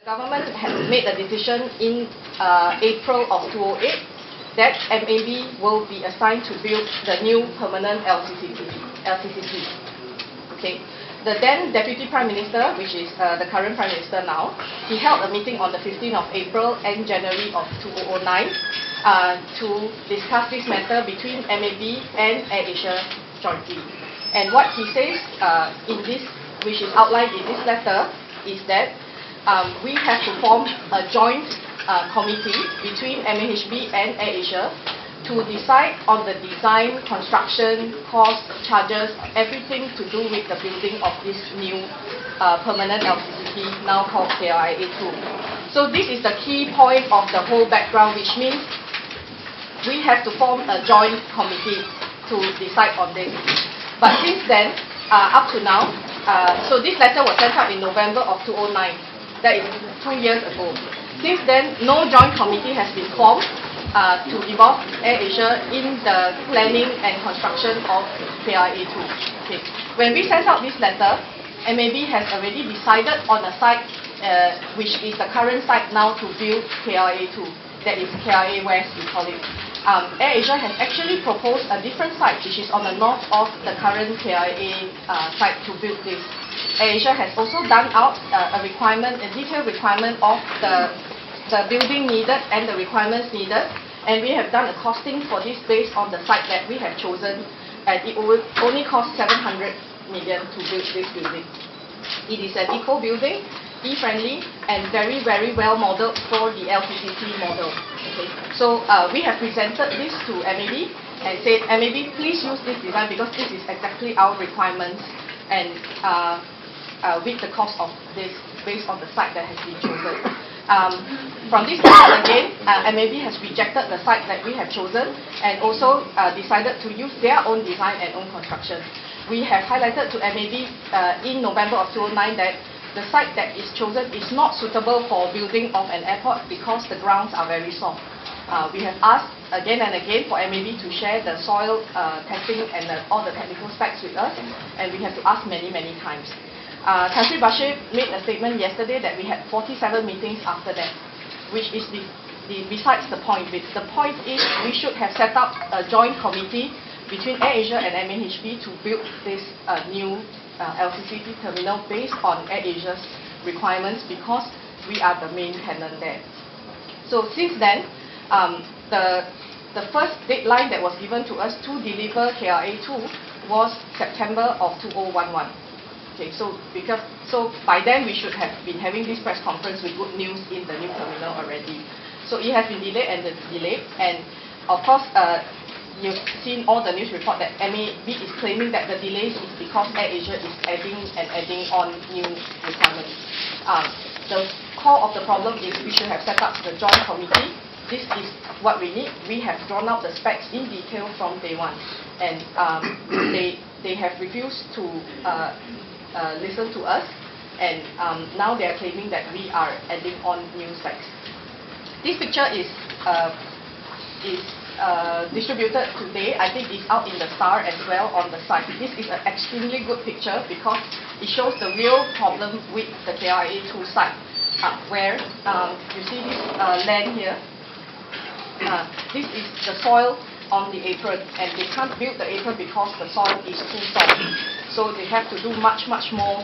The government has made a decision in April of 2008 that MAB will be assigned to build the new permanent LCCT. Okay. The then Deputy Prime Minister, which is the current Prime Minister now, he held a meeting on the 15th of April and January of 2009 to discuss this matter between MAB and AirAsia jointly. And what he says in this, which is outlined in this letter, is that we have to form a joint committee between MAHB and AirAsia to decide on the design, construction, cost, charges, everything to do with the building of this new permanent LCCT, now called KLIA-2. So this is the key point of the whole background, which means we have to form a joint committee to decide on this. But since then, up to now, so this letter was sent out in November of 2009. That is 2 years ago. Since then, no joint committee has been formed to involve AirAsia in the planning and construction of KLIA-2. Okay. When we sent out this letter, MAB has already decided on a site which is the current site now to build KLIA-2. That is KLIA West, we call it. AirAsia has actually proposed a different site which is on the north of the current KLIA site to build this. AirAsia has also done out a detailed requirement of the building needed and the requirements needed, and we have done a costing for this based on the site that we have chosen, and it will only cost 700 million to build this building. It is an eco building, e-friendly, and very, very well modeled for the LCCT model. Okay. So we have presented this to MAB and said, MAB, please use this design because this is exactly our requirements and with the cost of this based on the site that has been chosen. From this point again, MAB has rejected the site that we have chosen and also decided to use their own design and own construction. We have highlighted to MAB in November of 2009 that the site that is chosen is not suitable for building of an airport because the grounds are very soft. We have asked again and again for MAB to share the soil testing and all the technical specs with us, and we have to ask many, many times. Tan Sri Bashir made a statement yesterday that we had 47 meetings after that, which is besides the point. The point is we should have set up a joint committee between AirAsia and MAHB to build this new LCCT terminal based on AirAsia's requirements because we are the main tenant there. So since then, the first deadline that was given to us to deliver KLIA-2 was September of 2011. Okay, so by then we should have been having this press conference with good news in the new terminal already. So it has been delayed and delayed, and of course you've seen all the news report that MAB is claiming that the delays is because AirAsia is adding on new requirements. The core of the problem is we should have set up the joint committee. This is what we need. We have drawn out the specs in detail from day one, and they have refused to listen to us, and now they are claiming that we are adding on new specs. This picture is distributed today. I think it's out in the Star as well on the site. This is an extremely good picture because it shows the real problem with the KLIA-2 site, where you see this land here. This is the soil on the apron, and they can't build the apron because the soil is too soft. So they have to do much, much more.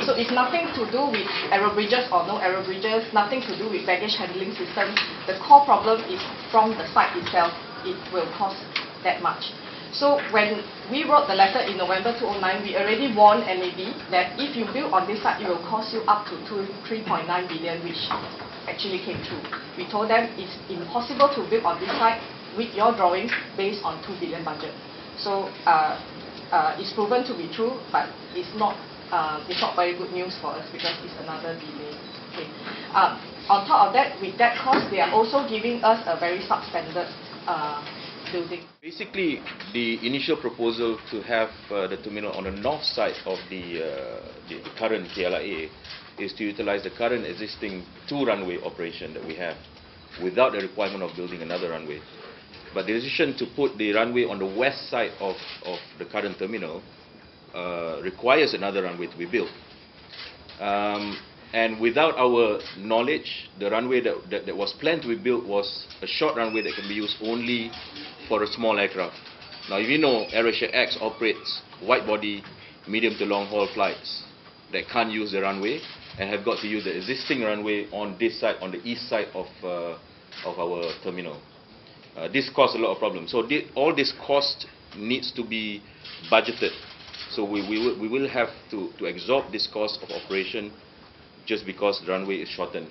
So it's nothing to do with aero bridges or no aero bridges, nothing to do with baggage handling systems. The core problem is from the site itself. It will cost that much. So when we wrote the letter in November 2009, we already warned MAB that if you build on this site, it will cost you up to 3.9 billion, which actually came true. We told them it's impossible to build on this site with your drawings based on 2 billion budget. So it's proven to be true, but it's not very good news for us because it's another delay. Okay. On top of that, with that cost, they are also giving us a very substandard building. Basically, the initial proposal to have the terminal on the north side of the current KLIA is to utilize the current existing 2-runway operation that we have without the requirement of building another runway. But the decision to put the runway on the west side of the current terminal requires another runway to be built. And without our knowledge, the runway that was planned to be built was a short runway that can be used only for a small aircraft. Now, if you know, AirAsia X operates wide-body, medium to long-haul flights that can't use the runway and have got to use the existing runway on this side, on the east side of our terminal. This caused a lot of problems. So all this cost needs to be budgeted. So we will have to absorb this cost of operation just because the runway is shortened.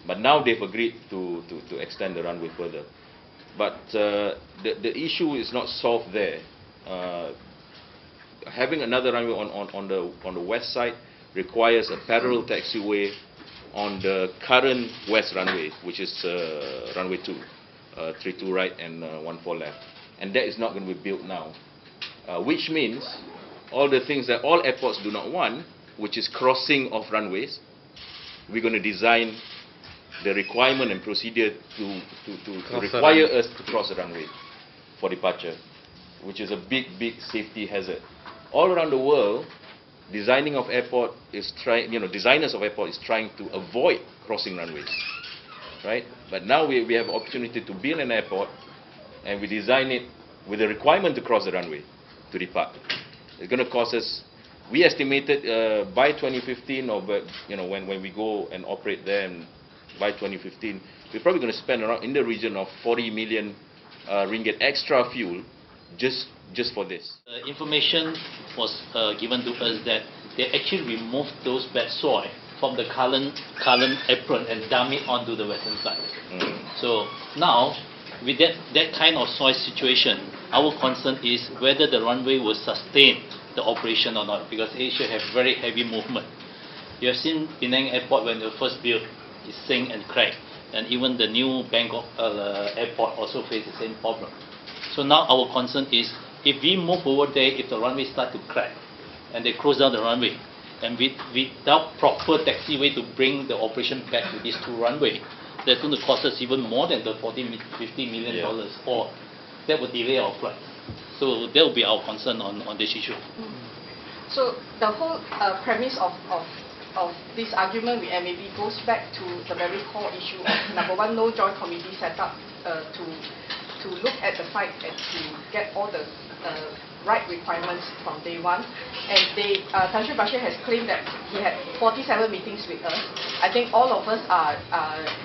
But now they've agreed to extend the runway further. But the issue is not solved there. Having another runway on the west side requires a parallel taxiway on the current west runway, which is runway 2, 32 right and 14 left. And that is not going to be built now. Which means all the things that all airports do not want, which is crossing of runways, we're going to design the requirement and procedure to require us to cross the runway for departure, which is a big safety hazard. All around the world, designers of airport is trying to avoid crossing runways, right? But now we have opportunity to build an airport, and we design it with a requirement to cross the runway to depart. It's going to cost us. We estimated by 2015, or when we go and operate there, and by 2015, we're probably going to spend around in the region of 40 million ringgit extra fuel just for this. Information was given to us that they actually removed those bad soil from the current apron and dump it onto the western side. So now, with that kind of soil situation, our concern is whether the runway will sustain the operation or not, because Asia have very heavy movement. You have seen Penang Airport when they first built, it sank and cracked, and even the new Bangkok airport also faced the same problem. So now our concern is, if we move over there, if the runway start to crack, and they close down the runway, and without proper taxiway to bring the operation back to these two runways, that's going to cost us even more than the $50 million, or that would delay our flight. So that will be our concern on this issue. So the whole premise of this argument with MAB goes back to the very core issue of, number one, no joint committee set up to look at the site and to get all the right requirements from day one. And Tan Sri Bashir has claimed that he had 47 meetings with us. I think all of us are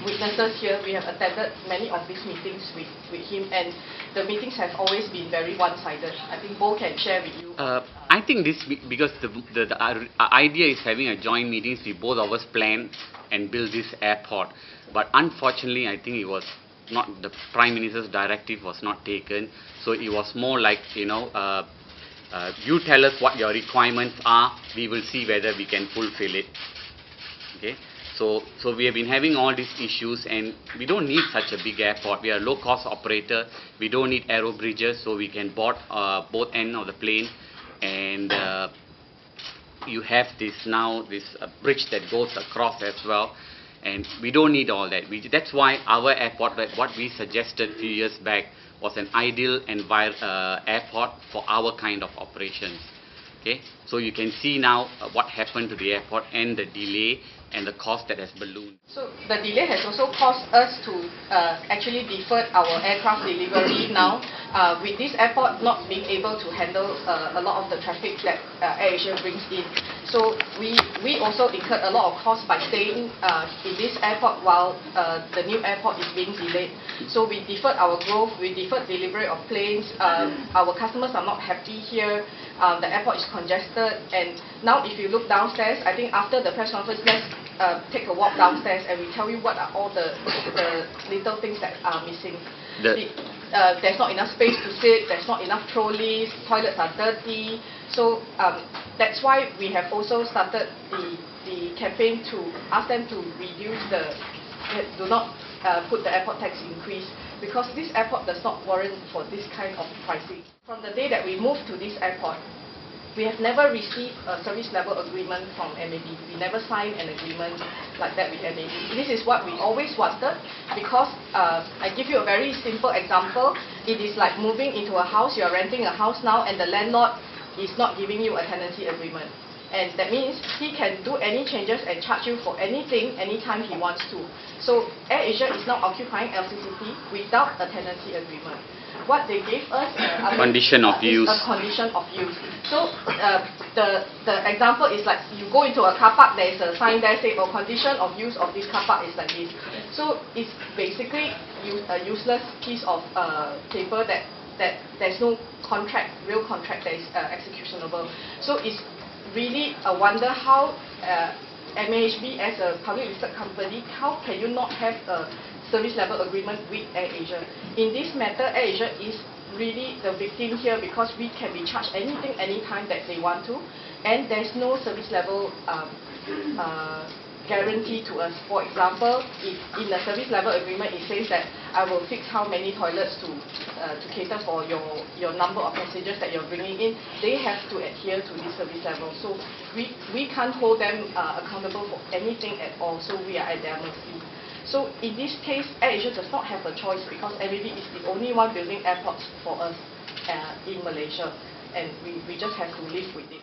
witnesses here. We have attended many of these meetings with him, and the meetings have always been very one-sided. I think Bo can share with you. I think this, because the idea is having a joint meetings, we both of us plan and build this airport. But unfortunately, I think it was not, the Prime Minister's directive was not taken. So it was more like, you tell us what your requirements are, we will see whether we can fulfill it. Okay. So we have been having all these issues, and we don't need such a big airport. We are a low-cost operator. We don't need aero bridges, so we can board both ends of the plane. And you have this bridge that goes across as well. And we don't need all that. That's why our airport, what we suggested a few years back, was an ideal airport for our kind of operations. Okay, so you can see now what happened to the airport and the delay and the cost that has ballooned. So the delay has also caused us to actually defer our aircraft delivery now, with this airport not being able to handle a lot of the traffic that AirAsia brings in. So we also incurred a lot of costs by staying in this airport while the new airport is being delayed. So we deferred our growth, we deferred delivery of planes, our customers are not happy here, the airport is congested, and now if you look downstairs, I think after the press conference, let's take a walk downstairs and we tell you what are all the little things that are missing. There's not enough space to sit, there's not enough trolleys, toilets are dirty. So that's why we have also started the campaign to ask them to reduce do not put the airport tax increase, because this airport does not warrant for this kind of pricing. From the day that we moved to this airport, we have never received a service level agreement from MAB. We never signed an agreement like that with MAB. This is what we always wanted, because I give you a very simple example. It is like moving into a house. You are renting a house now, and the landlord is not giving you a tenancy agreement. And that means he can do any changes and charge you for anything, anytime he wants to. So AirAsia is now occupying LCCP without a tenancy agreement. What they gave us condition of use. A condition of use. So the example is like you go into a car park, there is a sign there saying, "Oh, condition of use of this car park is like this." So it's basically a useless piece of paper that there's no contract, real contract that is executionable. So it's really a wonder how MAHB as a public listed company, how can you not have a service level agreement with AirAsia? In this matter, AirAsia is really the victim here because we can be charged anything, anytime that they want to, and there's no service level guarantee to us. For example, if in the service level agreement it says that I will fix how many toilets to cater for your number of passengers that you're bringing in, they have to adhere to this service level. So we can't hold them accountable for anything at all, so we are at their mercy. So in this case, AirAsia does not have a choice because MAHB is the only one building airports for us in Malaysia, and we just have to live with it.